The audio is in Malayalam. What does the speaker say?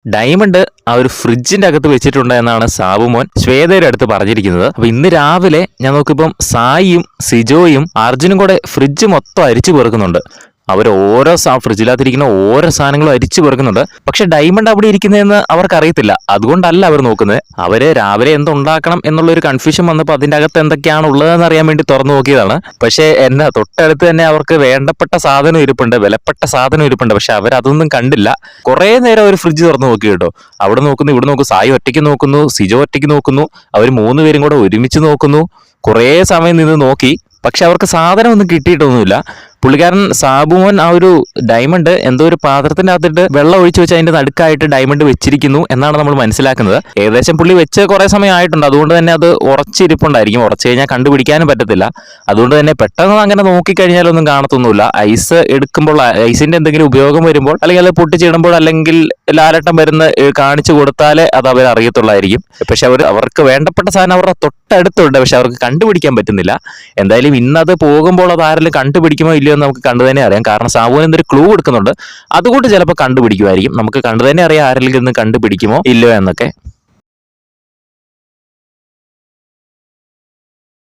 ഡയമണ്ട് ആ ഒരു ഫ്രിഡ്ജിന്റെ അകത്ത് വെച്ചിട്ടുണ്ട് എന്നാണ് സാബുമോൻ ശ്വേതയുടെ അടുത്ത് പറഞ്ഞിരിക്കുന്നത്. അപ്പൊ ഇന്ന് രാവിലെ ഞാൻ നോക്കിയപ്പം സായിയും സിജോയും അർജുനും കൂടെ ഫ്രിഡ്ജ് മൊത്തം അരിച്ചു പെറുക്കുന്നുണ്ട്. അവർ ഓരോ ഫ്രിഡ്ജിനകത്തിരിക്കുന്ന ഓരോ സാധനങ്ങളും അരിച്ചു പെറുക്കുന്നുണ്ട്. പക്ഷെ ഡയമണ്ട് അവിടെ ഇരിക്കുന്നതെന്ന് അവർക്ക് അറിയത്തില്ല. അതുകൊണ്ടല്ല അവർ നോക്കുന്നത്. അവര് രാവിലെ എന്തുണ്ടാക്കണം എന്നുള്ള ഒരു കൺഫ്യൂഷൻ വന്നപ്പോൾ അതിന്റെ അകത്ത് എന്തൊക്കെയാണ് ഉള്ളതെന്ന് അറിയാൻ വേണ്ടി തുറന്നു നോക്കിയതാണ്. പക്ഷേ എന്നാ തൊട്ടടുത്ത് തന്നെ അവർക്ക് വേണ്ടപ്പെട്ട സാധനം ഇരിപ്പുണ്ട്, വിലപ്പെട്ട സാധനം ഇരിപ്പുണ്ട്. പക്ഷെ അവരതൊന്നും കണ്ടില്ല. കുറെ നേരം അവർ ഫ്രിഡ്ജ് തുറന്നു നോക്കി കേട്ടോ. അവിടെ നോക്കുന്നു, ഇവിടെ നോക്കുന്നു, സായി ഒറ്റയ്ക്ക് നോക്കുന്നു, സിജോ ഒറ്റയ്ക്ക് നോക്കുന്നു, അവർ 3 പേരും കൂടെ ഒരുമിച്ച് നോക്കുന്നു. കുറേ സമയം നിന്ന് നോക്കി. പക്ഷെ അവർക്ക് സാധനം ഒന്നും കിട്ടിയിട്ടൊന്നുമില്ല. പുള്ളിക്കാരൻ സാബുമോൻ ആ ഒരു ഡയമണ്ട് എന്തോ ഒരു പാത്രത്തിന്റെ അകത്തിട്ട് വെള്ളം ഒഴിച്ചു വെച്ച് അതിന്റെ നടുക്കായിട്ട് ഡയമണ്ട് വെച്ചിരിക്കുന്നു എന്നാണ് നമ്മൾ മനസ്സിലാക്കുന്നത്. ഏകദേശം പുള്ളി വെച്ച് കുറെ സമയം ആയിട്ടുണ്ട്. അതുകൊണ്ട് തന്നെ അത് ഉറച്ചിരിപ്പുണ്ടായിരിക്കും. ഉറച്ചു കഴിഞ്ഞാൽ കണ്ടുപിടിക്കാനും പറ്റത്തില്ല. അതുകൊണ്ട് തന്നെ പെട്ടെന്ന് അങ്ങനെ നോക്കിക്കഴിഞ്ഞാലൊന്നും കാണത്തൊന്നുമില്ല. ഐസ് എടുക്കുമ്പോൾ, ഐസിന്റെ എന്തെങ്കിലും ഉപയോഗം വരുമ്പോൾ, അല്ലെങ്കിൽ അത് പൊട്ടിച്ചിടുമ്പോൾ, അല്ലെങ്കിൽ ലാലട്ടം വരുന്ന കാണിച്ചു കൊടുത്താലേ അത് അവർ അറിയത്തുള്ളായിരിക്കും. പക്ഷെ അവർക്ക് വേണ്ടപ്പെട്ട സാധനം അവരുടെ തൊട്ടടുത്തുണ്ട്. പക്ഷെ അവർക്ക് കണ്ടുപിടിക്കാൻ പറ്റുന്നില്ല. എന്തായാലും ഇന്നത് പോകുമ്പോൾ അത് ആരെങ്കിലും കണ്ടുപിടിക്കുമോ ഇല്ലയോ എന്ന് നമുക്ക് കണ്ടു തന്നെ അറിയാം. കാരണം സാബുവിന് എന്തൊരു ക്ലൂ കൊടുക്കുന്നുണ്ട്. അതുകൊണ്ട് ചിലപ്പോൾ കണ്ടുപിടിക്കുമായിരിക്കും. നമുക്ക് കണ്ടു തന്നെ അറിയാം ആരെങ്കിലും ഇന്ന് കണ്ടുപിടിക്കുമോ ഇല്ലയോ എന്നൊക്കെ.